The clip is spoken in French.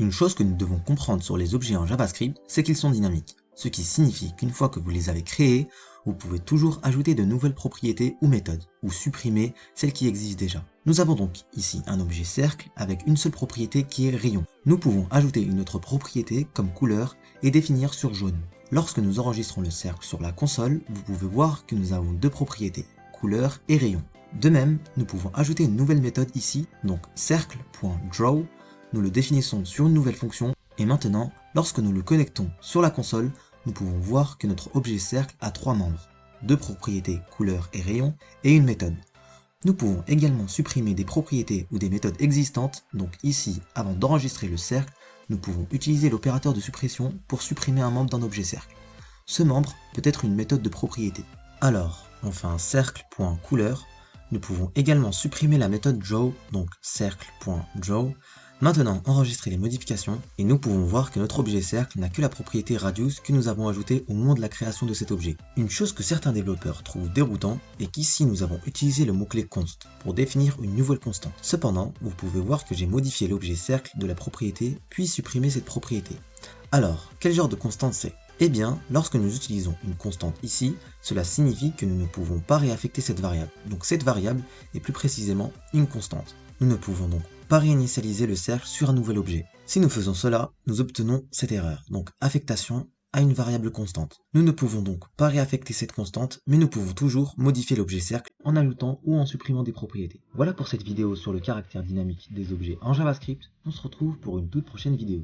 Une chose que nous devons comprendre sur les objets en JavaScript, c'est qu'ils sont dynamiques, ce qui signifie qu'une fois que vous les avez créés, vous pouvez toujours ajouter de nouvelles propriétés ou méthodes, ou supprimer celles qui existent déjà. Nous avons donc ici un objet cercle avec une seule propriété qui est rayon. Nous pouvons ajouter une autre propriété comme couleur et définir sur jaune. Lorsque nous enregistrons le cercle sur la console, vous pouvez voir que nous avons deux propriétés, couleur et rayon. De même, nous pouvons ajouter une nouvelle méthode ici, donc cercle.draw. Nous le définissons sur une nouvelle fonction, et maintenant, lorsque nous le connectons sur la console, nous pouvons voir que notre objet cercle a trois membres, deux propriétés couleur et rayon, et une méthode. Nous pouvons également supprimer des propriétés ou des méthodes existantes, donc ici, avant d'enregistrer le cercle, nous pouvons utiliser l'opérateur de suppression pour supprimer un membre d'un objet cercle. Ce membre peut être une méthode de propriété. Alors, enfin cercle.couleur, nous pouvons également supprimer la méthode draw, donc cercle.draw. Maintenant, enregistrer les modifications, et nous pouvons voir que notre objet cercle n'a que la propriété radius que nous avons ajoutée au moment de la création de cet objet. Une chose que certains développeurs trouvent déroutant est qu'ici nous avons utilisé le mot-clé const pour définir une nouvelle constante. Cependant, vous pouvez voir que j'ai modifié l'objet cercle de la propriété, puis supprimé cette propriété. Alors, quel genre de constante c'est ? Eh bien, lorsque nous utilisons une constante ici, cela signifie que nous ne pouvons pas réaffecter cette variable. Donc cette variable est plus précisément une constante. Nous ne pouvons donc pas réinitialiser le cercle sur un nouvel objet. Si nous faisons cela, nous obtenons cette erreur, donc affectation à une variable constante. Nous ne pouvons donc pas réaffecter cette constante, mais nous pouvons toujours modifier l'objet cercle en ajoutant ou en supprimant des propriétés. Voilà pour cette vidéo sur le caractère dynamique des objets en JavaScript. On se retrouve pour une toute prochaine vidéo.